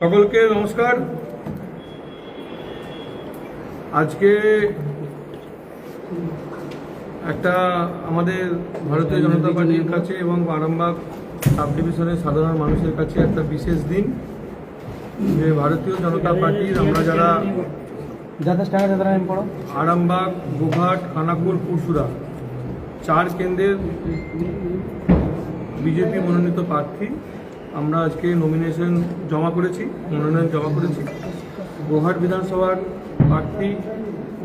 সকলকে নমস্কার। আজকে একটা আমাদের ভারতীয় জনতা পার্টির কাছে এবং আরামবাগ সাব ডিভিশনের সাধারণ মানুষের কাছে একটা বিশেষ দিন, যে ভারতীয় জনতা পার্টির আমরা যারা আরামবাগ, গোঘাট, খানাকুল, পুরসুরা 4 কেন্দ্রের বিজেপি মনোনীত প্রার্থী আমরা আজকে মনোনয়ন জমা করেছি। গোঘাট বিধানসভার প্রার্থী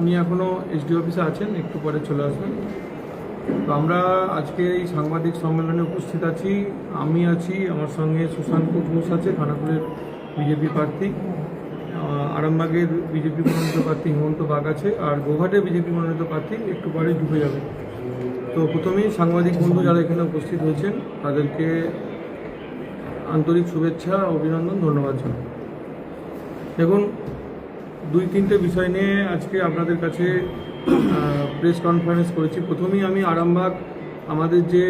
উনি এখনও এসডি অফিসে আছেন, একটু পরে চলে আসবেন। তো আমরা আজকে এই সাংবাদিক সম্মেলনে উপস্থিত আছি। আমি আছি, আমার সঙ্গে সুশান্ত ঘোষ আছে, খানাকুলের বিজেপি প্রার্থী, আরামবাগের বিজেপি মনোনীত প্রার্থী হিমন্ত বাগ আছে, আর গোঘাটের বিজেপি মনোনীত প্রার্থী একটু পরে ঢুকে যাবে। তো প্রথমেই সাংবাদিক বন্ধু যারা এখানে উপস্থিত হয়েছেন তাদেরকে আন্তরিক শুভেচ্ছা, অভিনন্দন, ধন্যবাদ জানাই। দেখুন, 2-3টে বিষয় নিয়ে আজকে আপনাদের কাছে প্রেস কনফারেন্স করেছি। প্রথমেই আমি আরামবাগ আমাদের যে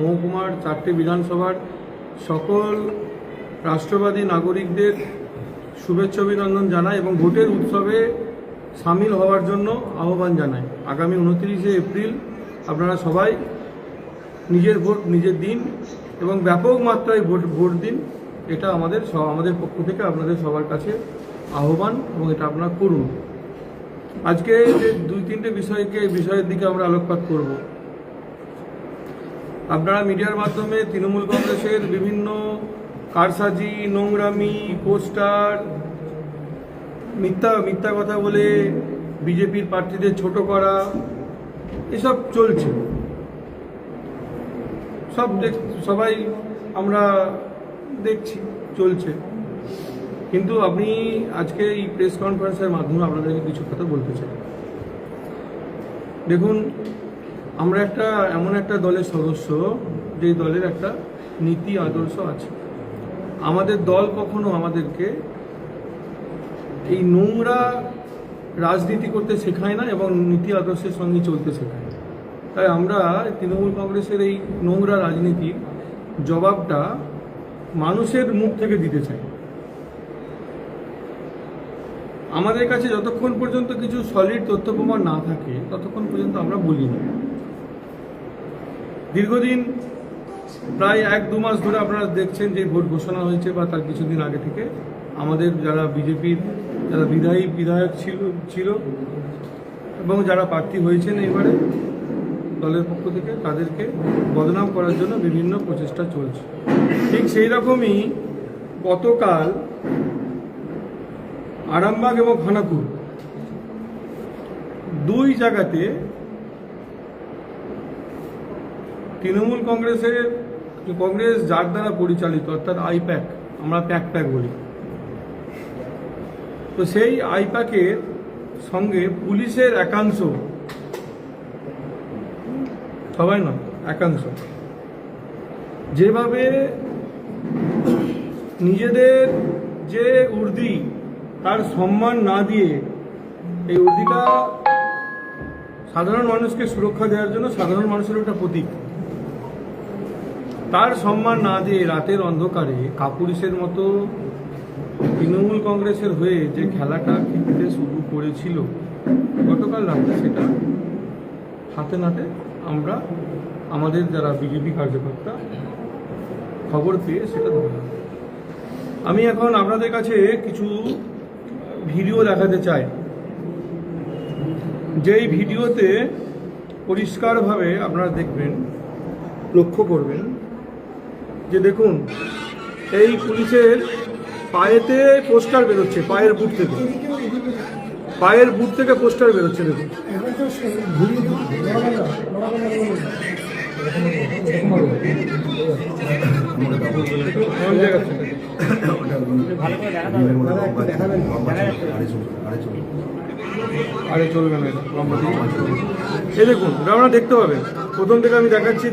মহকুমার 4টে বিধানসভার সকল রাষ্ট্রবাদী নাগরিকদের শুভেচ্ছা অভিনন্দন জানাই এবং ভোটের উৎসবে সামিল হওয়ার জন্য আহ্বান জানাই। আগামী 29শে এপ্রিল আপনারা সবাই নিজের ভোট নিজের দিন এবং ব্যাপক মাত্রায় ভোট দিন। এটা আমাদের পক্ষ থেকে আপনাদের সবার কাছে আহ্বান এবং এটা আপনারা করুন। আজকে যে 2-3টে বিষয়ের দিকে আমরা আলোকপাত করব। আপনারা মিডিয়ার মাধ্যমে তৃণমূল কংগ্রেসের বিভিন্ন কারসাজি, নোংরামি, পোস্টার, মিথ্যা কথা বলে বিজেপির প্রার্থীদের ছোট করা, এসব চলছে। সবাই আমরা দেখছি চলছে। কিন্তু আপনি আজকে এই প্রেস কনফারেন্সের মাধ্যমে আপনাদেরকে কিছু কথা বলতে চাই। দেখুন, আমরা এমন একটা দলের সদস্য, যেই দলের একটা নীতি আদর্শ আছে। আমাদের দল কখনো আমাদেরকে এই নোংরা রাজনীতি করতে শেখায় না এবং নীতি আদর্শের সঙ্গে চলতে শেখায়। তাই আমরা তৃণমূল কংগ্রেসের এই নোংরা রাজনীতির জবাবটা মানুষের মুখ থেকে দিতে চাই। আমাদের কাছে যতক্ষণ পর্যন্ত কিছু সলিড তথ্য প্রমাণ না থাকে ততক্ষণ পর্যন্ত আমরা বলি না। দীর্ঘদিন প্রায় 1-2 মাস ধরে আপনারা দেখছেন যে ভোট ঘোষণা হয়েছে বা তার কিছুদিন আগে থেকে আমাদের যারা বিজেপির যারা বিধায়ক ছিল এবং যারা প্রার্থী হয়েছেন এবারে দলের পক্ষ থেকে, তাদেরকে বদনাম করার জন্য বিভিন্ন প্রচেষ্টা চলছে। ঠিক সেই রকমই গতকাল আরামবাগ এবং খানাকুল 2 জায়গাতে তৃণমূল কংগ্রেস যার দ্বারা পরিচালিত, অর্থাৎ আইপ্যাক, আমরা প্যাক বলি, তো সেই আইপ্যাকের সঙ্গে পুলিশের একাংশ, সবাই নয়, একাংশ যেভাবে নিজেদের যে উর্দি তার সম্মান না দিয়ে, এই উর্দিটা সাধারণ মানুষকে সুরক্ষা দেওয়ার জন্য, সাধারণ মানুষের একটা প্রতীক, তার সম্মান না দিয়ে রাতের অন্ধকারে কাপুরুষের মতো তৃণমূল কংগ্রেসের হয়ে যে খেলাটা খেলতে শুরু করেছিল গতকাল রাতে, সেটা হাতে নাতে আমরা আমাদের যারা বিজেপি কার্যকর্তা খবর পেয়ে সেটা ধরলাম। আমি এখন আপনাদের কাছে কিছু ভিডিও দেখাতে চাই, যেই ভিডিওতে পরিষ্কারভাবে আপনারা দেখবেন, লক্ষ্য করবেন যে দেখুন, এই পুলিশের পায়েতে পোস্টার বেরোচ্ছে, পায়ের বুট থেকে পোস্টার বেরোচ্ছে। দেখুন, আরে চলবে না, এই দেখুন, আপনারা দেখতে পাবেন। প্রথম থেকে আমি দেখাচ্ছি।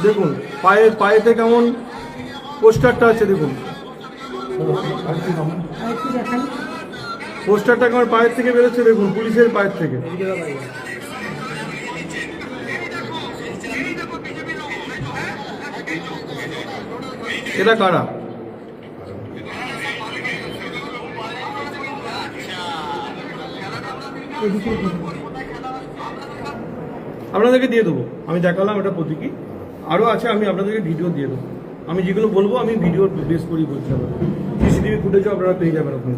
দেখুন পায়েতে কেমন পোস্টারটা আছে। দেখুন পোস্টারটা কেমন পায়ের থেকে বেরোচ্ছে। দেখুন, পুলিশের পায়ের থেকে। এটা কারা? আপনাদেরকে দিয়ে দেবো, আমি দেখালাম এটা প্রতীকী, আরও আছে, আমি আপনাদেরকে ভিডিও দিয়ে দেবো। আমি যেগুলো বলবো আমি ভিডিও বেস করেই বলছি, সিসিটিভি ফুটেজও আপনারা পেয়ে যাবেন ওখানে।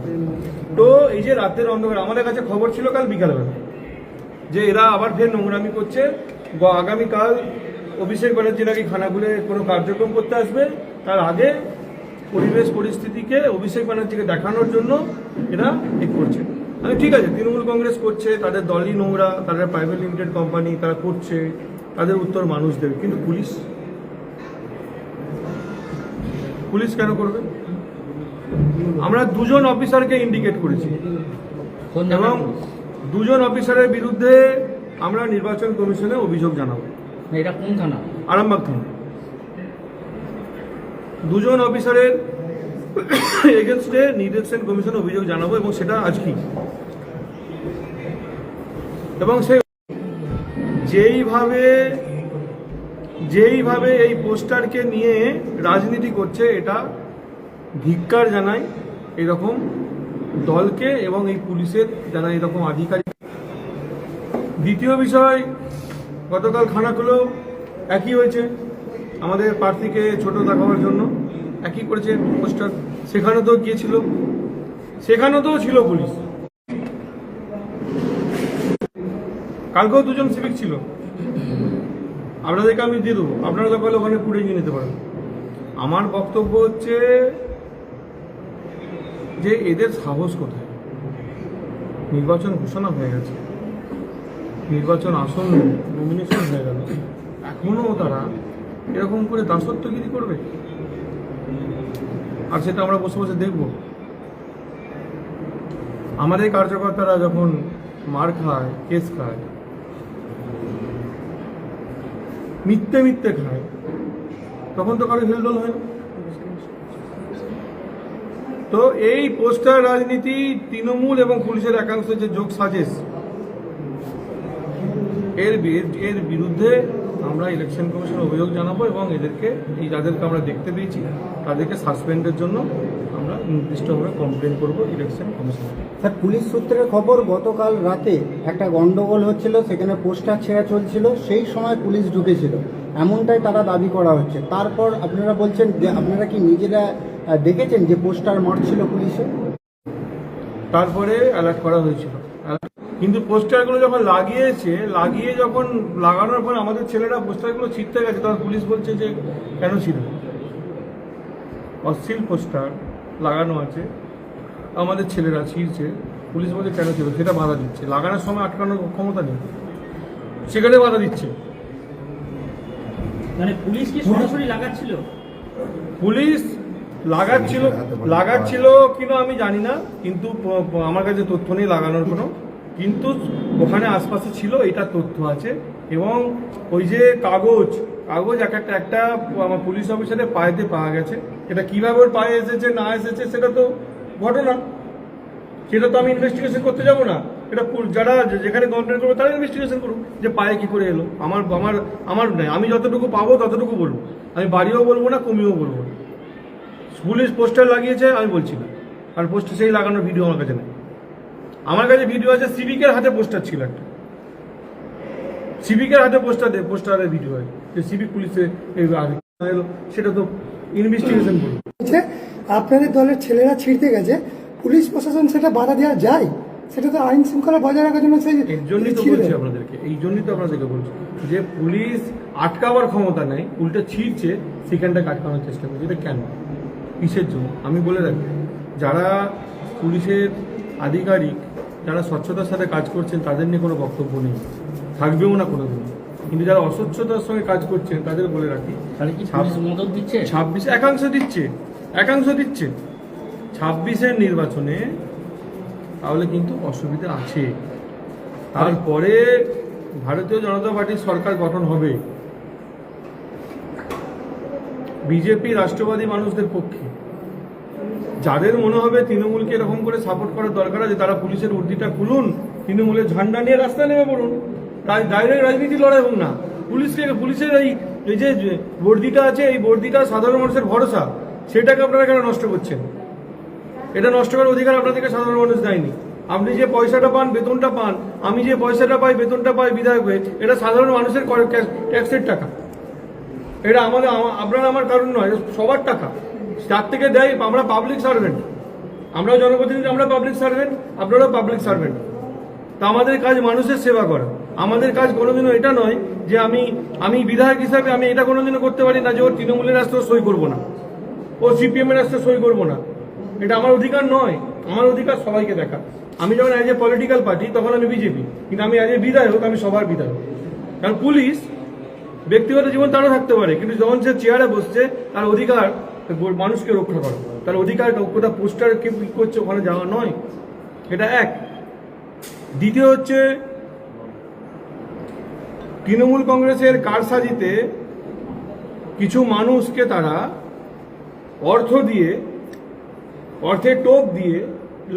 তো এই যে রাতের অন্ধকার, আমাদের কাছে খবর ছিল কাল বিকালবেলা যে এরা আবার ফের নোংরামি করছে, আগামীকাল অভিষেক ব্যানার্জি নাকি খানাকুলে কোনো কার্যক্রম করতে আসবে, তার আগে পরিবেশ পরিস্থিতিকে অভিষেক ব্যানার্জিকে দেখানোর জন্য এরা ঠিক করছে। আমি ঠিক আছে, তৃণমূল কংগ্রেস করছে, তাদের দলই নোংরা, তাদের প্রাইভেট লিমিটেড কোম্পানি, তারা করছে, তাদের উত্তর মানুষ দেবে, কিন্তু পুলিশ কেন করবে? আমরা দুজন অফিসারকে ইন্ডিকেট করেছি এবং দুজন অফিসারের বিরুদ্ধে আমরা নির্বাচন কমিশনে অভিযোগ জানাবো। এটা কোন থানা? আরামবাগ থানা। দুজন অফিসারের এগেনস্টে নির্বাচন কমিশনে অভিযোগ জানাবো এবং সেটা আজকেই। এবং সে যেইভাবে এই পোস্টারকে নিয়ে রাজনীতি করছে, এটা ধিক্কার জানাই এরকম দলকে এবং এই পুলিশের যারা এরকম আধিকারিক। দ্বিতীয় বিষয়, গতকাল খানাকুলেও একই হয়েছে, আমাদের প্রার্থীকে ছোট দেখাবার জন্য একই করেছে পোস্টার, সেখানে তো গিয়েছিল, সেখানেও তো ছিল পুলিশ। কালকেও দুজন সিভিক ছিল, আপনাদেরকে আমি দিয়ে দেবো, আপনারা তো বলে ওখানে পুড়ে নিয়ে নিতে পারেন। আমার বক্তব্য হচ্ছে যে এদের সাহস কোথায়? নির্বাচন ঘোষণা হয়ে গেছে, নির্বাচন আসন্ন, নমিনেশন হয়ে গেল, এখনো তারা এরকম করে দাসত্বগিরি করবে, আর সেটা আমরা বসে বসে দেখব। আমাদের কার্যকর্তারা যখন মার খায়, কেস খায়, মিথ্যে খায়, তখন তো কারো হেলদোল হয় না। তো এই পোস্টার রাজনীতি, তৃণমূল এবং পুলিশের একাংশ যে যোগ সাজেশ, এর বিরুদ্ধে আমরা ইলেকশন কমিশনে অভিযোগ জানাবো এবং এদেরকে, এই যাদেরকে আমরা দেখতে পেয়েছি তাদেরকে সাসপেন্ডের জন্য আমরা নির্দিষ্টভাবে কমপ্লেন করব ইলেকশন কমিশনে। স্যার, পুলিশ সূত্রের খবর গতকাল রাতে একটা গন্ডগোল হচ্ছিল, সেখানে পোস্টার ছেঁড়া চলছিল, সেই সময় পুলিশ ঢুকেছিল, এমনটাই তারা দাবি করা হচ্ছে। তারপর আপনারা বলছেন যে আপনারা কি নিজেরা দেখেছেন যে পোস্টার মারছিল পুলিশে? তারপরে অ্যালার্ট করা হয়েছিল, কিন্তু পোস্টারগুলো যখন লাগানোর পর আমাদের ছেলেরা পোস্টারগুলো ছিঁড়তে গেছে, তখন পুলিশ বলছে যে কেন ছিঁড়বে? অশ্লীল পোস্টার লাগানো আছে, আমাদের ছেলেরা ছিঁড়ছে, পুলিশ বলছে কেন ছিল, সেটা বাধা দিচ্ছে। লাগানোর সময় আটকানোর ক্ষমতা নেই, সেখানে বাধা দিচ্ছে। মানে পুলিশ কি সরাসরি লাগাচ্ছিল? পুলিশ লাগাচ্ছিল কিনা আমি জানি না, কিন্তু আমার কাছে তথ্য নেই লাগানোর কোনো, কিন্তু ওখানে আশপাশে ছিল এটা তথ্য আছে। এবং ওই যে কাগজ একটা আমার পুলিশ অফিসারের পায়েতে পাওয়া গেছে, এটা কিভাবে ওর পায়ে এসেছে না এসেছে সেটা তো ঘটনা, সেটা তো আমি ইনভেস্টিগেশন করতে যাব না। এটা যারা যেখানে কমপ্লেন করবে তারা ইনভেস্টিগেশন করুক যে পায়ে কি করে এলো। আমার নয়, আমি যতটুকু পাবো ততটুকু বলবো, আমি বাড়িও বলবো না, কমিও বলবো না। পুলিশ পোস্টার লাগিয়েছে আমি বলছি না, আর পোস্টার সেই লাগানোর ভিডিও আমার কাছে নেই। আমার কাছে ভিডিও আছে, সিভিকের হাতে পোস্টার ছিল একটা, সিভিকের হাতে পোস্টারের ভিডিও হয়, যে সিভিক পুলিশে সেটা তো ইনভেস্টিগেশন করবে। আপনাদের দলের ছেলেরা ছিঁড়তে গেছে, পুলিশ প্রশাসন সেটা বাধা দেওয়া যায়? সেটা তো আইন শৃঙ্খলা বজায় রাখার জন্য। এর জন্যই তো বলছি আপনাদেরকে, বলছি যে পুলিশ আটকাবার ক্ষমতা নেই, উল্টে ছিঁড়ছে, সেখানটাকে আটকানোর চেষ্টা করছে। এটা কেন, কিসের জন্য? আমি বলে রাখি, যারা পুলিশের আধিকারিক, যারা স্বচ্ছতার সাথে কাজ করছেন, তাদের নিয়ে কোনো বক্তব্য নেই, থাকবেও না কোনোদিন। কিন্তু যারা অস্বচ্ছতার সঙ্গে কাজ করছেন তাদের বলে রাখি, তাহলে কি মদত দিচ্ছে? 26 একাংশ দিচ্ছে 26-এর নির্বাচনে, তাহলে কিন্তু অসুবিধা আছে। তারপরে ভারতীয় জনতা পার্টির সরকার গঠন হবে, বিজেপি রাষ্ট্রবাদী মানুষদের পক্ষে। যাদের মনে হবে তৃণমূলকে এরকম করে সাপোর্ট করার দরকার আছে, তারা পুলিশের উর্দিটা খুলুন, তৃণমূলের ঝান্ডা নিয়ে রাস্তায় নেমে পড়ুন, ডাইরেক্ট রাজনীতি লড়াই হোক না। পুলিশের এই যে বর্দিটা আছে, এই বর্দিটা সাধারণ মানুষের ভরসা, সেটাকে আপনারা কেন নষ্ট করছেন? এটা নষ্ট করার অধিকার আপনাদেরকে সাধারণ মানুষ দেয়নি। আপনি যে পয়সাটা পান, বেতনটা পান, আমি যে পয়সাটা পাই, বেতনটা পাই বিধায়ক হয়ে, এটা সাধারণ মানুষের ট্যাক্সের টাকা। এটা আমাদের আপনার আমার কারণ নয়, এটা সবার টাকা। যার থেকে দেয়, আমরা পাবলিক সার্ভেন্ট, আমরাও জনপ্রতিনিধি, আমরা পাবলিক সার্ভেন্ট, আপনারাও পাবলিক সার্ভেন্ট। তা আমাদের কাজ মানুষের সেবা করা। আমাদের কাজ কোনোদিনও এটা নয় যে আমি বিধায়ক হিসাবে আমি এটা কোনোদিনও করতে পারি না যে ওর তৃণমূলের রাস্তায় সই করবো না, ও সিপিএম এর রাস্তায় সই করবো না। এটা আমার অধিকার নয়। আমার অধিকার সবাইকে দেখা। আমি যখন অ্যাজ এ পলিটিক্যাল পার্টি তখন আমি বিজেপি, কিন্তু আমি অ্যাজ এ বিধায়ক আমি সবার বিধায়ক। কারণ পুলিশ ব্যক্তিগত জীবন তারও থাকতে পারে, কিন্তু যখন সে চেয়ারে বসছে তার অধিকার মানুষকে রক্ষা করা, তার অধিকার কোথাও পোস্টার কে কি করছে ওখানে যাওয়া নয়। এটা এক। দ্বিতীয় হচ্ছে তৃণমূল কংগ্রেসের কারসাজিতে কিছু মানুষকে তারা অর্থ দিয়ে, অর্থের টোপ দিয়ে,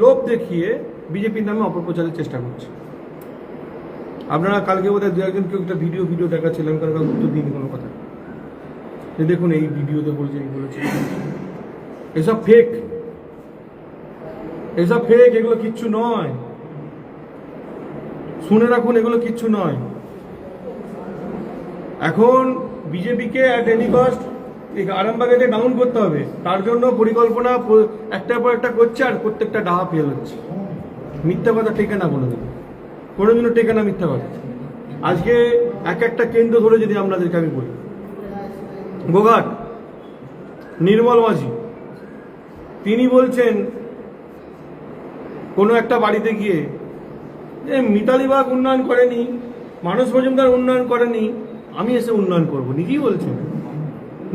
লোভ দেখিয়ে বিজেপির নামে অপপ্রচারের চেষ্টা করছে। আপনারা কালকে বোধহয় দু একজন কেউ একটা ভিডিও দেখাচ্ছিলেন, কারণ উত্তর দিন কোনো কথা, যে দেখুন এই ভিডিওতে বলছে, এই বলেছে, এসব ফেক, এসব ফেক, এগুলো কিচ্ছু নয়। শুনে রাখুন, এগুলো কিচ্ছু নয়। এখন বিজেপিকে অ্যাট এনি কস্ট আরামবাগেতে ডাউন করতে হবে, তার জন্য পরিকল্পনা একটার পর একটা করছে, আর প্রত্যেকটা ডাহা ফেল হচ্ছে। মিথ্যা কথা টেকে না কোনোদিনও টেকে না মিথ্যা কথা। আজকে এক একটা কেন্দ্র ধরে যদি আপনাদেরকে আমি বলি, গোঘাট নির্মল মাঝি তিনি বলছেন কোনো একটা বাড়িতে গিয়ে যে মিতালি বাগ উন্নয়ন করেনি, মানস মজুমদার উন্নয়ন করেনি, আমি এসে উন্নয়ন করবো,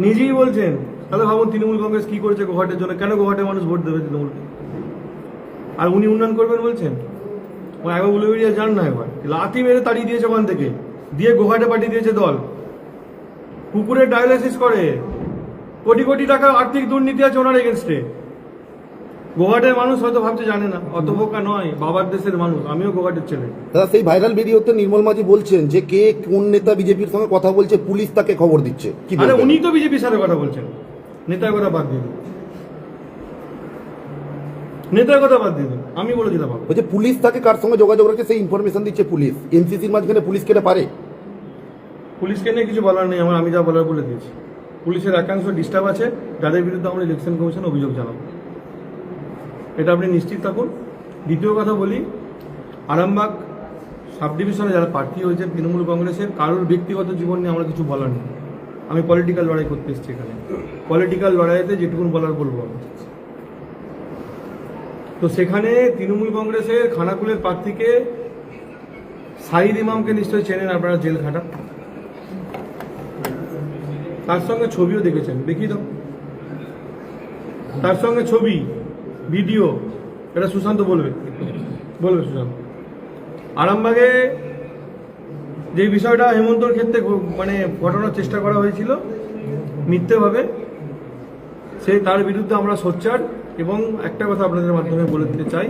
নিজেই বলছেন। তাহলে ভাবুন তৃণমূল কংগ্রেস কি করেছে গোঘাটের জন্য, কেন গোঘাটের মানুষ ভোট দেবে তৃণমূলকে, আর উনি উন্নয়ন করবেন বলছেন। একবার বলে বেরিয়ে যান না, একবার লাথি মেরে তাড়িয়ে দিয়েছে ওখান থেকে, দিয়ে গোঘাটে পাঠিয়ে দিয়েছে দল। কুকুরের ডায়ালিসিস করে, কোটি কোটি টাকা আর্থিক দুর্নীতি আছে ওনার এগেনস্টে। গোঘাটের মানুষ হয়তো ভাবছে জানে না, অত বোকা নয়, বাবার দেশের মানুষ, আমিও গোঘাটের ছেলে। দাদা, সেই ভাইরাল ভিডিওতে নির্মল মাঝি বলছেন যে কে কোন নেতা বিজেপির সঙ্গে কথা বলছে, পুলিশ তাকে খবর দিচ্ছে। কি আরে বলবেন? উনি তো বিজেপির সাথে কথা বলছেন, নেতার কথা বাদ দিয়ে দিন, নেতার কথা বাদ দিয়ে দিন, আমি বলে দিলাম। বলছে পুলিশ তাকে কার সঙ্গে যোগাযোগ রাখে সেই ইনফরমেশন দিচ্ছে পুলিশ। এনসিসির মাঝখানে পুলিশ কেটে পারে? পুলিশকে নিয়ে কিছু বলার নেই আমার, আমি যা বলার বলে দিয়েছি। পুলিশের একাংশ ডিস্টার্ব আছে, যাদের বিরুদ্ধে আমরা ইলেকশন কমিশনে অভিযোগ জানাবো, এটা আপনি নিশ্চিত থাকুন। দ্বিতীয় কথা বলি, আরামবাগ সাব ডিভিশনে যারা প্রার্থী হয়েছে তৃণমূল কংগ্রেসের, কারোর ব্যক্তিগত জীবন নিয়ে আমরা কিছু বলার নেই। আমি পলিটিক্যাল লড়াই করতে এসেছি এখানে, পলিটিক্যাল লড়াইতে যেটুকুন বলার বলবো আমি। তো সেখানে তৃণমূল কংগ্রেসের খানাকুলের প্রার্থীকে সাইদ ইমামকে নিশ্চয়ই চেনেন আপনারা, জেল খাটা, তার সঙ্গে ছবিও দেখেছেন, দেখি তো তার সঙ্গে ছবি, ভিডিও, এটা সুশান্ত বলবে সুশান্ত। আরামবাগে যে বিষয়টা হেমন্তর ক্ষেত্রে মানে ঘটানোর চেষ্টা করা হয়েছিল মিথ্যেভাবে, তার বিরুদ্ধে আমরা সোচ্চার। এবং একটা কথা আপনাদের মাধ্যমে বলে দিতে চাই,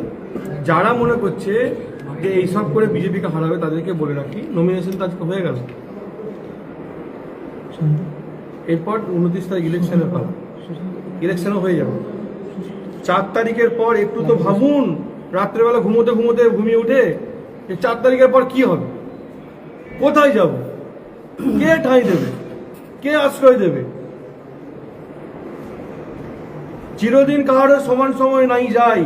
যারা মনে করছে যে এইসব করে বিজেপিকে হারাবে তাদেরকে বলে রাখি, নমিনেশন তো আজকে হয়ে গেল, এরপর 29 তারিখ ইলেকশনের পর ইলেকশনও হয়ে যাবে। 4 তারিখের পর একটু তো ভাবুন, রাত্রেবেলা ঘুমিয়ে উঠে, 4 তারিখের পর কি হবে, কোথায় যাব, কে ঠাঁই দেবে, কে আশ্রয় দেবে। চিরদিন কাহারও সমান সময় নাই যায়।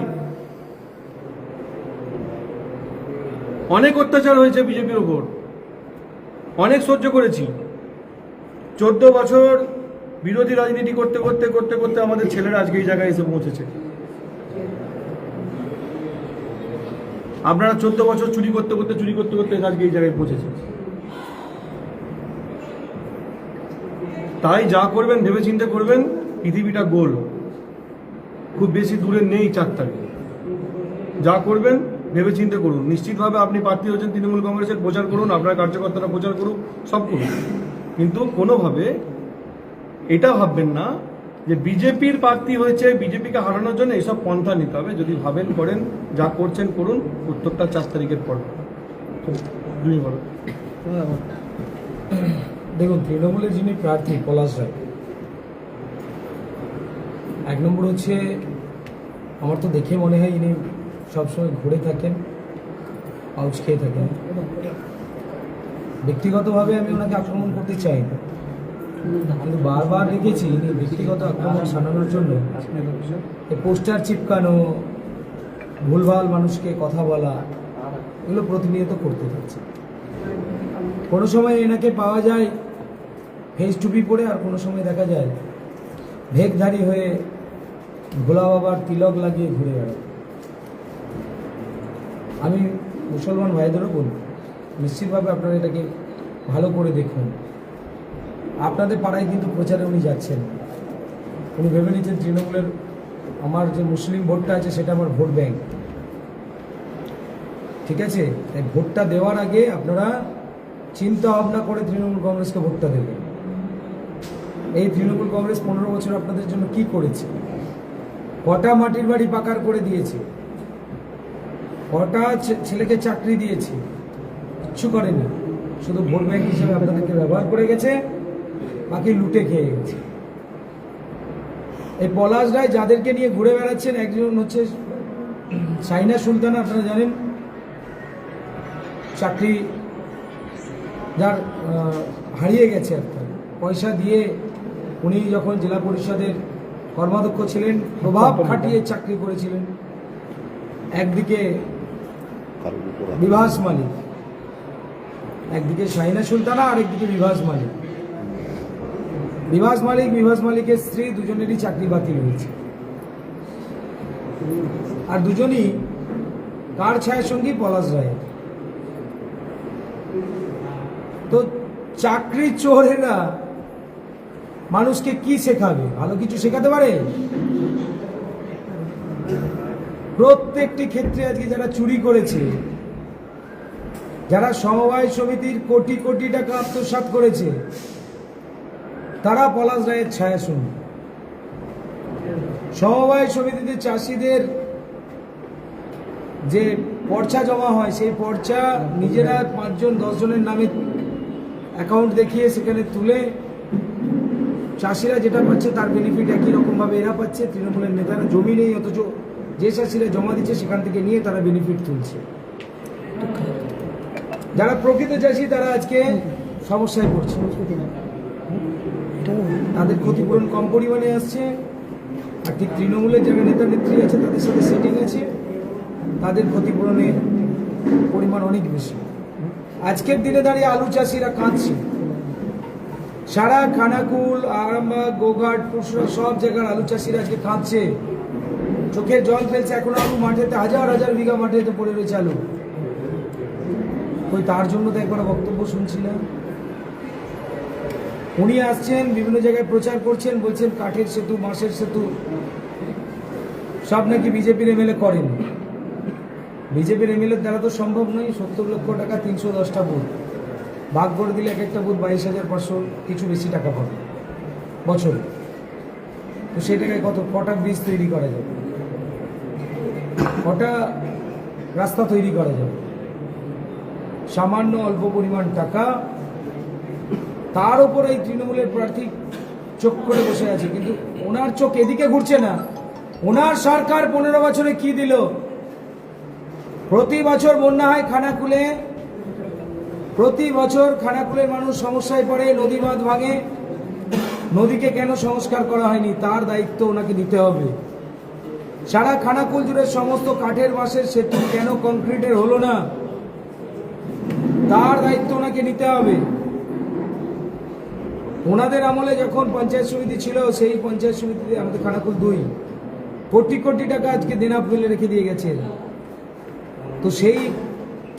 অনেক অত্যাচার হয়েছে বিজেপির উপর, অনেক সহ্য করেছি। 14 বছর বিরোধী রাজনীতি করতে করতে করতে করতে আমাদের ছেলেরা আজকে এই জায়গায় এসে পৌঁছেছে। আপনারা 14 বছর চুরি করতে করতে আজকে এই জায়গায় পৌঁছেছে। তাই যা করবেন ভেবে চিন্তে করবেন, পৃথিবীটা গোল, খুব বেশি দূরে নেই 4 তারিখ। যা করবেন ভেবে চিন্তে করুন। নিশ্চিতভাবে আপনি প্রার্থী হচ্ছেন তৃণমূল কংগ্রেসের, প্রচার করুন, আপনার কার্যকর্তারা প্রচার করুন, সব করুন, কিন্তু কোনোভাবে এটা ভাববেন না যে বিজেপির প্রার্থী হয়েছে, বিজেপিকে হারানোর জন্য এইসব পন্থা নিতে হবে। যদি ভাবেন করেন, যা করছেন করুন, উত্তরটা 4 তারিখের পর। দেখুন, তৃণমূলের যিনি প্রার্থী পলাশ রায়, 1 নম্বর হচ্ছে আমার তো দেখে মনে হয় ইনি সবসময় ঘুরে থাকেন, পাউচ খেয়ে থাকেন। ব্যক্তিগতভাবে আমি ওনাকে আক্রমণ করতে চাই না, কিন্তু বারবার দেখেছি ইনি ব্যক্তিগত আক্রমণ সানানোর জন্য এই পোস্টার চিপকানো, ভুলভাল মানুষকে কথা বলা, এগুলো প্রতিনিয়ত করতে থাকছে। কোনো সময় এনাকে পাওয়া যায় ফেস টুপি পরে, আর কোনো সময় দেখা যায় ভেকধারী হয়ে ভোলা বাবার তিলক লাগিয়ে ঘুরে বেড়ায়। আমি মুসলমান ভাইদেরও বলব, নিশ্চিতভাবে আপনারা এটাকে ভালো করে দেখুন। আপনাদের পাড়ায় কিন্তু প্রচারে উনি যাচ্ছেন, উনি ভেবে নিচ্ছেন তৃণমূলের আমার যে মুসলিম ভোটটা আছে সেটা আমার ভোট ব্যাংক। ঠিক আছে, তাই ভোটটা দেওয়ার আগে আপনারা চিন্তা ভাবনা করে তৃণমূল কংগ্রেসকে ভোটটা দেবেন। এই তৃণমূল কংগ্রেস 15 বছর আপনাদের জন্য কি করেছে? কটা মাটির বাড়ি পাকার করে দিয়েছে, কটা ছেলেকে চাকরি দিয়েছে? কিচ্ছু করেনি, শুধু ভোট ব্যাংক হিসেবে আপনাদেরকে ব্যবহার করে গেছে, বাকি লুটে খেয়ে গেছে। এই পলাশ রায় যাদেরকে নিয়ে ঘুরে বেড়াচ্ছেন, একজন হচ্ছে সাইনা সুলতানা, আপনারা জানেন, চাকরি যার হারিয়ে গেছে একটা পয়সা দিয়ে। উনি যখন জেলা পরিষদের কর্মাধ্যক্ষ ছিলেন, প্রভাব খাটিয়ে চাকরি করেছিলেন। একদিকে বিভাস মালিক, একদিকে শাহিনা সুলতানা, আর একদিকে বিভাস মালিক। বিভাস মালিকের স্ত্রী, দুজনেরই চাকরি বাতিল হয়েছে, আর দুজনই কার ছায়ার সঙ্গী? পলাশ রায়। তো চাকরি চোরেরা মানুষকে কি শেখাবে? ভালো কিছু শেখাতে পারে? প্রত্যেকটি ক্ষেত্রে আজকে যারা চুরি করেছে, যারা সমবায় সমিতির কোটি কোটি টাকা আত্মসাৎ করেছে, তারা পলাশ রায়ের ছায়া শুনবে। সমবায় সমিতিতে চাষিদের যে পর্চা জমা হয়, সেই পর্চা নিজেরা 5 জন 10 জনের নামে অ্যাকাউন্ট দেখিয়ে সেখানে তুলে চাষিরা যেটা পাচ্ছে তার বেনিফিট একই রকমভাবে এরা পাচ্ছে। তৃণমূলের নেতারা জমি নেই, অথচ যে চাষিরা জমা দিচ্ছে সেখান থেকে নিয়ে তারা বেনিফিট তুলছে। যারা প্রকৃত চাষি তারা আজকে সমস্যায় পড়ছে, তাদের ক্ষতিপূরণ কম পরিমাণে আসছে। আর ঠিক তৃণমূলের যারা নেতা নেত্রী আছে তাদের সাথে সেটিং আছে, তাদের ক্ষতিপূরণের পরিমাণ অনেক বেশি। আজকের দিনে দাঁড়িয়ে আলু চাষিরা কাঁদছে। সারা খানাকুল, আরামবাগ, গোঘাট, পুরসরা সব জায়গার আলু চাষিরা আজকে কাঁদছে, চোখের জল ফেলছে। এখন আলু মাঠেতে হাজার হাজার বিঘা মাঠেতে পড়ে রয়েছে আলু। ওই তার জন্য তো একবার বক্তব্য শুনছি না। উনি আসছেন, বিভিন্ন জায়গায় প্রচার করছেন, বলছেন কাঠের সেতু, বাঁশের সেতু সব নাকি বিজেপির এমএলএ করেন। বিজেপির এমএলএর দ্বারা তো সম্ভব নয়। 70 লক্ষ টাকা, 310টা বুথ ভাগ করে দিলে এক একটা বুথ 22,500 কিছু বেশি টাকা পাবে বছরে। তো সেই টাকায় কটা ব্রিজ তৈরি করা যাবে, কটা রাস্তা তৈরি করা যাবে? সামান্য অল্প পরিমাণ টাকা, তার উপর এই তৃণমূলের প্রার্থী চোখ করে বসে আছে। কিন্তু ওনার চোখ এদিকে ঘুরছে না। ওনার সরকার 15 বছরে কি দিল? প্রতি বছর বন্যা হয় খানাকুলে, প্রতি বছর খানাকুলের মানুষ সমস্যায় পড়ে, নদী বাঁধ ভাঙে। নদীকে কেন সংস্কার করা হয়নি? তার দায়িত্ব ওনাকে নিতে হবে। সারা খানাকুল জুড়ে সমস্ত কাঠের বাঁশের সেতু কেন কংক্রিটের হলো না? তার দায়িত্ব ওনাকে নিতে হবে। ওনাদের আমলে যখন পঞ্চায়েত সমিতি ছিল, সেই পঞ্চায়েত সমিতিতে আমাদের খানাকুল 2 কোটি কোটি টাকা আজকে দেনা ফেলে রেখে দিয়ে গেছে। তো সেই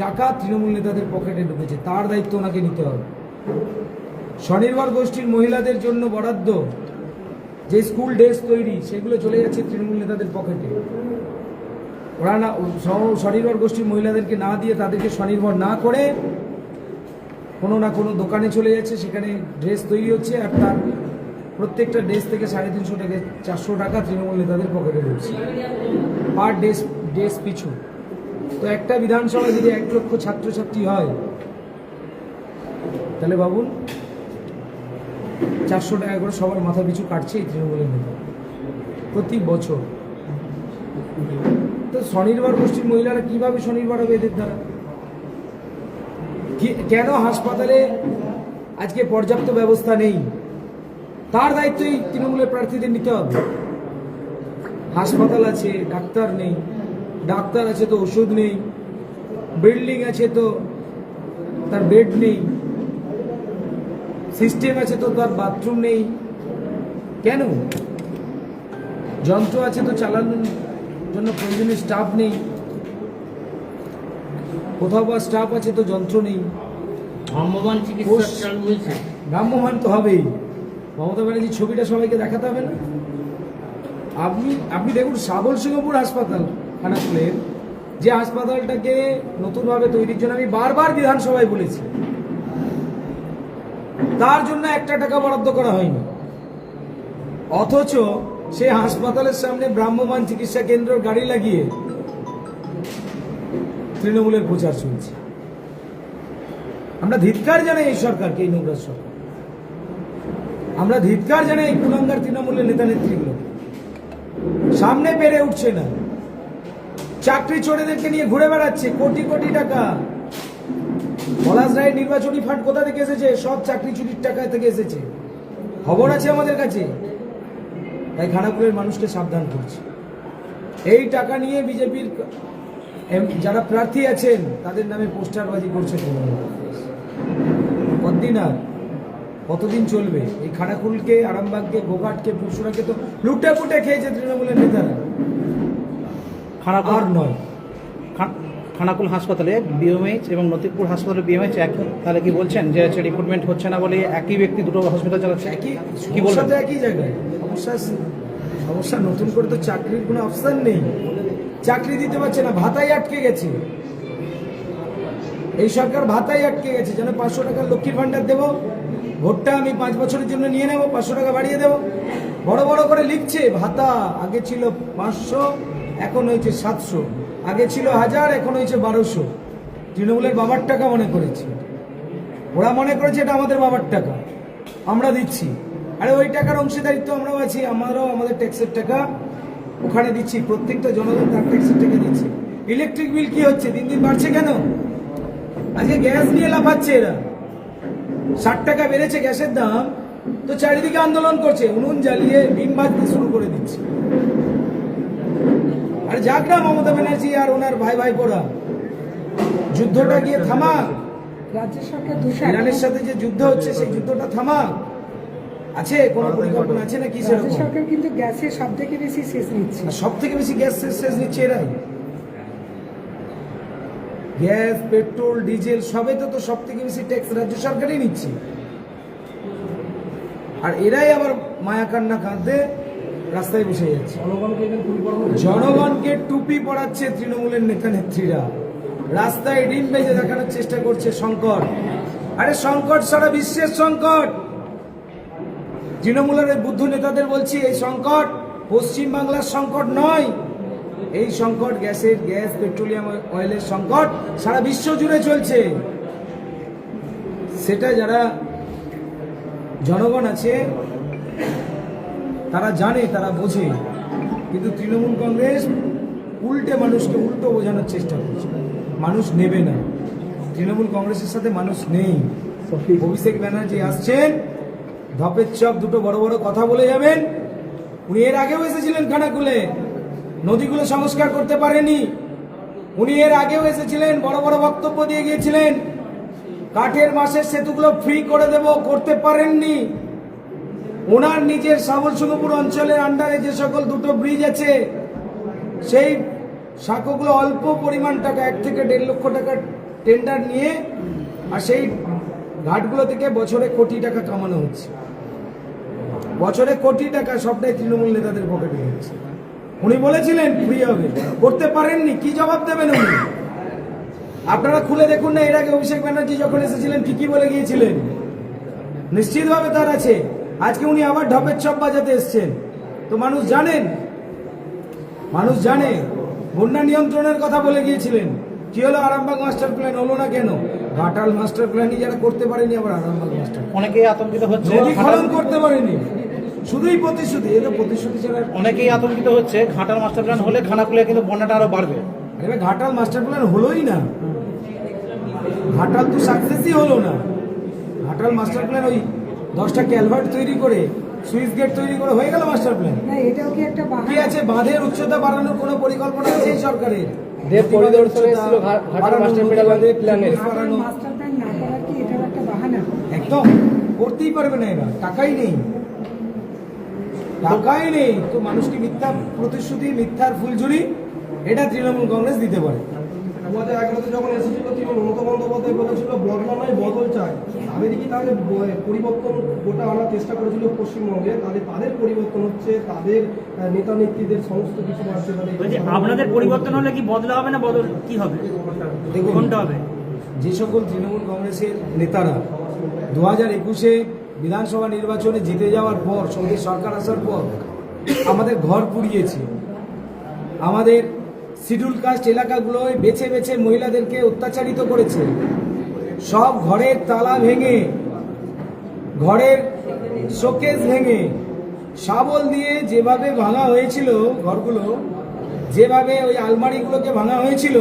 টাকা তৃণমূল নেতাদের পকেটে ঢুকেছে, তার দায়িত্ব ওনাকে নিতে হবে। স্বনির্ভর গোষ্ঠীর মহিলাদের জন্য বরাদ্দ, যে স্কুল ড্রেস তৈরি, সেগুলো চলে যাচ্ছে তৃণমূল নেতাদের পকেটে। ওরা না স্বনির্ভর গোষ্ঠীর মহিলাদেরকে না দিয়ে, তাদেরকে স্বনির্ভর না করে কোনো না কোনো দোকানে চলে যাচ্ছে, সেখানে ড্রেস তৈরি হচ্ছে, আর তার প্রত্যেকটা ড্রেস থেকে 350 থেকে 400 টাকা তৃণমূল নেতাদের পকেটে ঢুকছে পার ড্রেস পিছু। তো একটা বিধানসভায় যদি 1 লক্ষ ছাত্রছাত্রী হয়, তাহলে ভাবুন 400 টাকা করে সবার মাথা পিছু কাটছে এই তৃণমূলের নেতা প্রতি বছর। তো স্বনির্ভর গোষ্ঠীর মহিলারা কিভাবে স্বনির্ভর হবে এদের দ্বারা? কেন হাসপাতালে আজকে পর্যাপ্ত ব্যবস্থা নেই? তার দায়িত্ব এই তৃণমূলের প্রার্থীদের নিতে হবে। হাসপাতাল আছে, ডাক্তার নেই, ডাক্তার আছে তো ওষুধ নেই, বিল্ডিং আছে তো তার বেড নেই, সিস্টেম আছে তো তার বাথরুম নেই। কেন? যন্ত্র আছে তো চালানোর জন্য প্রয়োজনীয় স্টাফ নেই, কোথাও বা স্টাফ আছে তো যন্ত্র নেই। ভ্রাম্যমাণ চিকিৎসা চালু হয়েছে। ভ্রাম্যমাণ তো হবেই। মমতা ব্যানার্জির ছবিটা সবাইকে দেখাতে হবে না? আপনি দেখুন সাবল সিংহপুর হাসপাতাল খানাকুলের, যে হাসপাতালটাকে নতুনভাবে তৈরির জন্য আমি বারবার বিধানসভায় বলেছি, তার জন্য 1 টাকা বরাদ্দ করা হয়নি। অথচ সে হাসপাতালের সামনে ভ্রাম্যমাণ চিকিৎসা কেন্দ্রের গাড়ি লাগিয়ে তৃণমূলের প্রচার চলছে। আমরা ধিক্কার জানাই এই সরকারকে, এই নোংরা সরকার। আমরা ধিক্কার জানাই এই কুলাঙ্গার তৃণমূলের নেতা নেত্রীগুলো। সামনে পেরে উঠছে না, চাকরি চোরেদেরকে নিয়ে ঘুরে বেড়াচ্ছে, কোটি কোটি টাকা। পলাশ রায়ের নির্বাচনী ফান্ড কোথা থেকে এসেছে? সব চাকরি চুরির টাকা থেকে এসেছে, খবর আছে আমাদের কাছে। তাই খানাকুলের মানুষকে সাবধান করছে। এই টাকা নিয়ে বিজেপির যারা প্রার্থী আছেন তাদের নামে পোস্টারবাজি করছে তৃণমূল। কতদিন আর কতদিন চলবে? এই খানাকুলকে, আরামবাগকে, গোঘাটকে, পুরসুরাকে তো লুটে পুটে খেয়েছে তৃণমূলের নেতারা। আর নয়। খানাকুল হাসপাতালে বিএমএইচ এবং নতিপুর হাসপাতালে বিএমএইচ একই, তাহলে কি বলছেন যে রিক্রুটমেন্ট হচ্ছে না বলে একই ব্যক্তি দুটো হসপিটাল চালাচ্ছে? একই কি বলবেন? সমস্যা একই জায়গায়। সমস্যা নতুন করে তো চাকরির কোনো অপশন নেই, চাকরি দিতে পারছে না, ভাতাই আটকে গেছে। এই সরকার ভাতাই আটকে গেছে। যেন 500 টাকার লক্ষ্মীর ভান্ডার দেবো, ভোটটা আমি 5 বছরের জন্য নিয়ে নেবো, 500 টাকা বাড়িয়ে দেবো। বড় বড় করে লিখছে ভাতা, আগে ছিল 500, এখন হয়েছে 700, আগে ছিল 1000, এখন হয়েছে 1200। তৃণমূলের বাবার টাকা মনে করেছে, ওরা মনে করেছে এটা আমাদের বাবার টাকা, আমরা দিচ্ছি। আরে ওই টাকার অংশীদারিত্ব আমরাও আছি, আমরাও আমাদের ট্যাক্সের টাকা ওখানে দিচ্ছি, প্রত্যেকটা জনগণ তার ট্যাক্সের টাকা দিচ্ছে। ইলেকট্রিক বিল কি হচ্ছে? দিন দিন বাড়ছে কেন? আজকে গ্যাস নিয়ে লাফাচ্ছে এরা, 60 টাকা বেড়েছে গ্যাসের দাম, তো চারিদিকে আন্দোলন করছে, উনুন জ্বালিয়ে ডিম ভাজতে শুরু করে দিচ্ছে। আর যাক না মমতা ব্যানার্জি আর ওনার ভাই ভাইপোরা, যুদ্ধটা গিয়ে থামাক। রাজ্য সরকার ইরানের সাথে যে যুদ্ধ হচ্ছে সেই যুদ্ধটা থামাক। আছে কোনো পরিকল্পনা আছে না? কি রাজ্য সরকার কিন্তু গ্যাসের সব থেকে বেশি শেষ নিচ্ছে, সব থেকে বেশি গ্যাস শেষ নিচ্ছে এরাই। গ্যাস, পেট্রোল, ডিজেল সবে তো সব থেকে বেশি ট্যাক্স রাজ্য সরকারই নিচ্ছে। আর এরাই আবার মায়া কান্না কাঁদতে রাস্তায় বসে যাচ্ছে। জনগণকে টুপি পড়াচ্ছে তৃণমূলের নেতা নেত্রীরা, রাস্তায় ডিম বেজে দেখানোর চেষ্টা করছে সংকট। আরে সংকট সারা বিশ্বের সংকট। তৃণমূলের বুদ্ধ নেতাদের বলছি, এই সংকট পশ্চিম বাংলার সংকট নয়, এই সংকট গ্যাস, পেট্রোলিয়াম অয়েলের সংকট সারা বিশ্ব জুড়ে চলছে। সেটা যারা জনগণ আছে তারা জানে, তারা বোঝে, কিন্তু তৃণমূল কংগ্রেস উল্টে মানুষকে উল্টো বোঝানোর চেষ্টা করছে। মানুষ নেবে না, তৃণমূল কংগ্রেসের সাথে মানুষ নেই। অভিষেক ব্যানার্জি আসছেন, ধপের চপ দুটো বড় বড় কথা বলে যাবেন। উনি এর আগেও এসেছিলেন খানাকুলে, নদীগুলো সংস্কার করতে পারেনি। উনি এর আগেও এসেছিলেন, বড় বড় বক্তব্য দিয়ে গিয়েছিলেন, কাঠের মাসের সেতুগুলো ফ্রি করে দেব, করতে পারেননি। ওনার নিজের সাবল সিংহপুর অঞ্চলের আন্ডারে যে সকল দুটো ব্রিজ আছে, সেই সাঁকোগুলো অল্প পরিমাণ টাকা, 1 থেকে 1.5 লক্ষ টাকার টেন্ডার নিয়ে, আর সেই ঘাটগুলো থেকে বছরে কোটি টাকা কামানো হচ্ছে। বছরে কোটি টাকা সবটাই তৃণমূল নেতাদের পকেটে হচ্ছে। উনি বলেছিলেন ফ্রি হবে, করতে পারেননি। কি জবাব দেবেন উনি? আপনারা খুলে দেখুন না, এর আগে অভিষেক ব্যানার্জি যখন এসেছিলেন কি কি বলে গিয়েছিলেন। নিশ্চিতভাবে তার আছে। আজকে উনি আবার ঢপের চপ বাজাতে এসছেন, তো মানুষ জানেন, মানুষ জানে। বন্যা নিয়ন্ত্রণের কথা বলে গিয়েছিলেন, কি হলো? আরামবাগ মাস্টার প্ল্যান হলো না কেন? ঘাটাল মাস্টার প্ল্যানই যারা করতে পারেনি, আবার আরামবাগ মাস্টার। অনেকেই আতঙ্কিত হচ্ছে, নদী খনন করতে পারেনি, শুধুই প্রতিশ্রুতি, এটা প্রতিশ্রুতি ছাড়া। অনেকেই আতঙ্কিত হচ্ছে ঘাটাল মাস্টার প্ল্যান হলে খানাকুলে কিন্তু বন্যাটা আরো বাড়বে। এবার ঘাটাল মাস্টার প্ল্যান হলোই না, ঘাটাল তো সাকসেসই হলো না। ঘাটাল মাস্টার প্ল্যান ওই 10টা ক্যালভার্ট তৈরি করে সুইচ গেট তৈরি করে হয়ে গেল মাস্টার প্ল্যান। না এটাও কি একটা কি বাহানা? আছে, বাঁধের উচ্চতা বাড়ানোর কোনো পরিকল্পনা আছে এই সরকারের? দেব পরিদর্শনে এসেছিল ঘাটাল মাস্টার প্ল্যানে। ঘাটাল মাস্টার প্ল্যান না করার কি এটাও একটা বাহানা? একদম করতেই পারবে না এরা, টাকাই নেই, টাকাই নেই তো মানুষকে মিথ্যা প্রতিশ্রুতি, মিথ্যার ফুলঝুরি এটা তৃণমূল কংগ্রেস দিতে পারে। 2011-তে যখন এসেছিল মমতা বন্দ্যোপাধ্যায় বলেছিল বদলা নয় বদল চাই। আমেরিকি তাহলে পরিবর্তন গোটা আনার চেষ্টা করেছিল পশ্চিমবঙ্গে, তাহলে তাদের পরিবর্তন হচ্ছে, তাদের নেতা নেত্রীদের সমস্ত কিছু বাড়ছে। আপনাদের পরিবর্তন হলে কি বদলা হবে না বদল কি হবে? দেখুন, কোনটা হবে? যে সকল তৃণমূল কংগ্রেসের নেতারা 2021-এ বিধানসভা নির্বাচনে জিতে যাওয়ার পর, সঙ্গে সরকার আসার পর আমাদের ঘর পুড়িয়েছে, আমাদের শিডিউল কাস্ট এলাকাগুলোয় বেছে বেছে মহিলাদেরকে অত্যাচারিত করেছে, সব ঘরের তালা ভেঙে, ঘরের শোকেস ভেঙে, শাবল দিয়ে যেভাবে ভাঙা হয়েছিল ঘরগুলো, যেভাবে ওই আলমারিগুলোকে ভাঙা হয়েছিল,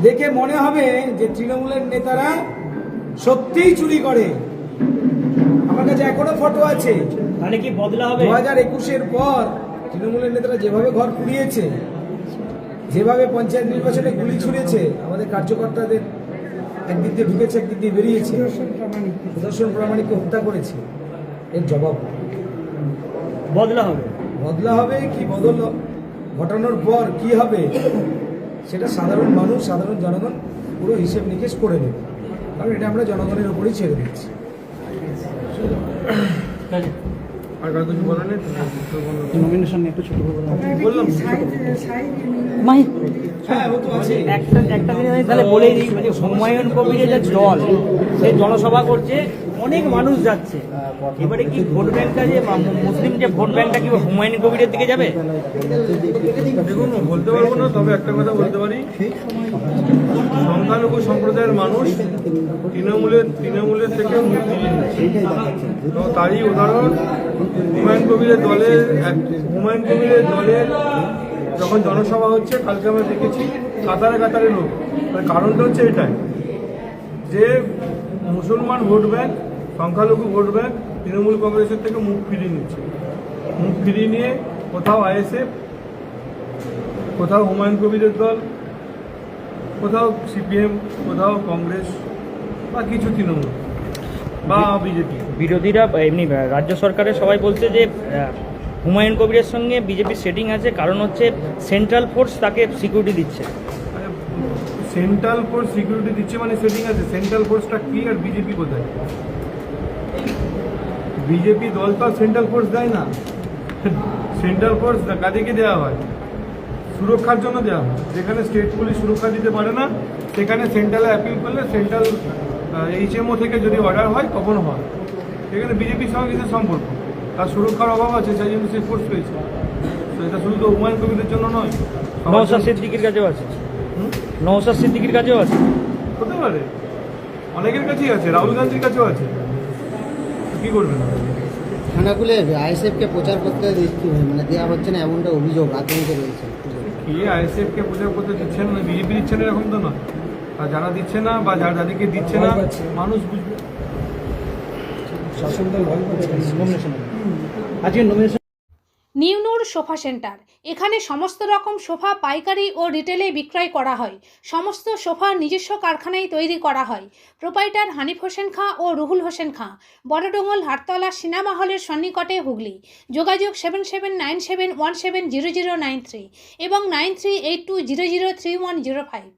দেখে মনে হবে যে তৃণমূলের নেতারা সত্যিই চুরি করে। আমার কাছে এখনো ফটো আছে। তাহলে কি বদলা হবে? 2021-এর পর তৃণমূলের নেতারা যেভাবে ঘর পুড়িয়েছে, যেভাবে পঞ্চায়েত নির্বাচনে গুলি ছুড়েছে, আমাদের কার্যকর্তাদের একদিক দিয়ে ঢুকেছে, একদিক দিয়ে বেরিয়েছে, সুদর্শন প্রামাণিককে হত্যা করেছে, এর জবাব বদলা হবে। বদলা হবে কি বদল ঘটানোর পর কি হবে সেটা সাধারণ মানুষ, সাধারণ জনগণ পুরো হিসেব নিকেশ করে নেবে, কারণ এটা আমরা জনগণের উপরেই ছেড়ে দিচ্ছি। আর কার কিছু বলার নেই? নমিনেশন নিয়ে একটু ছোট করে বলুন। আপনারা কি বললাম। হ্যাঁ, ও তো আছে। একটা জিনিস আমি তাহলে বলেই দিই, মানে হুমায়ুন কবিরের যে দল, সে জনসভা করছে, অনেক মানুষ যাচ্ছে, এবারে কি ভোট ব্যাংকটা যে মুসলিম যে ভোট ব্যাংকটা কি হুমায়ুন কবিরের দিকে যাবে? দেখুন, বলতে পারবো না, তবে একটা কথা বলতে পারি, সংখ্যালঘু সম্প্রদায়ের মানুষ তৃণমূলের থেকে মুখ ফিরিয়ে নিচ্ছে। তো তারই উদাহরণ হুমায়ুন কবিরের দলের যখন জনসভা হচ্ছে, কালকে আমরা দেখেছি কাতারে কাতারে লোক। তার কারণটা হচ্ছে এটাই যে মুসলমান ভোট ব্যাংক, সংখ্যালঘু ভোট ব্যাংক তৃণমূল কংগ্রেসের থেকে মুখ ফিরিয়ে নিচ্ছে। মুখ ফিরিয়ে নিয়ে কোথাও আইএসএফ, কোথাও হুমায়ুন কবিরের দল, কোথাও সিপিএম, কোথাও কংগ্রেস বা কিছু তৃণমূল বা বিজেপি। বিরোধীরা এমনি রাজ্য সরকারের সবাই বলছে যে হুমায়ুন কবিরের সঙ্গে বিজেপির সেটিং আছে, কারণ হচ্ছে সেন্ট্রাল ফোর্স তাকে সিকিউরিটি দিচ্ছে। সেন্ট্রাল ফোর্স সিকিউরিটি দিচ্ছে মানে সেটিং আছে। সেন্ট্রাল ফোর্সটা কি আর বিজেপি কোথায়? বিজেপি দল তো সেন্ট্রাল ফোর্স দেয় না। সেন্ট্রাল ফোর্স কাদেরকে দেওয়া হয়? সুরক্ষার জন্য দেওয়া হয়। যেখানে স্টেট পুলিশ সুরক্ষা দিতে পারে না, সেখানে সেন্ট্রালে অ্যাপিল করলে সেন্ট্রাল HMO থেকে যদি অর্ডার হয় তখন হয়। সেখানে বিজেপির সঙ্গে কিছু সম্পর্ক, তার সুরক্ষার অভাব আছে, সেই জন্য সে ফোর্স পেয়েছে। তো এটা শুধু তো হুমায়ুন কবিরের জন্য নয়, নওশাদ সিদ্দিকীর কাছেও আছে, নওশাদ সিদ্দিকীর কাছেও আছে, হতে পারে অনেকের কাছেই আছে, রাহুল গান্ধীর কাছেও আছে। কি করবেন? খানাকুলে আইএসএফকে প্রচার করতে দেওয়া হচ্ছে না, এমনটা অভিযোগ আতঙ্কে রয়েছে। কে আইএসএফকে প্রচার করতে দিচ্ছেন না? বিজেপি দিচ্ছে না এরকম তো না। আর যারা দিচ্ছে না বা যাদেরকে দিচ্ছে না, মানুষ বুঝবে। শাসনদল ভয় পাচ্ছে। আজকে নমিনেশন নিউনুর সোফা সেন্টার, এখানে সমস্ত রকম সোফা পাইকারি ও রিটেলে বিক্রয় করা হয়। সমস্ত সোফা নিজস্ব কারখানায় তৈরি করা হয়। প্রোপাইটার হানিফ হোসেন খাঁ ও রুহুল হোসেন খাঁ, বড়ডোঙ্গল হাটতলা সিনেমা হলের সন্নিকটে, হুগলি। যোগাযোগ 7797170093 এবং 9382003105।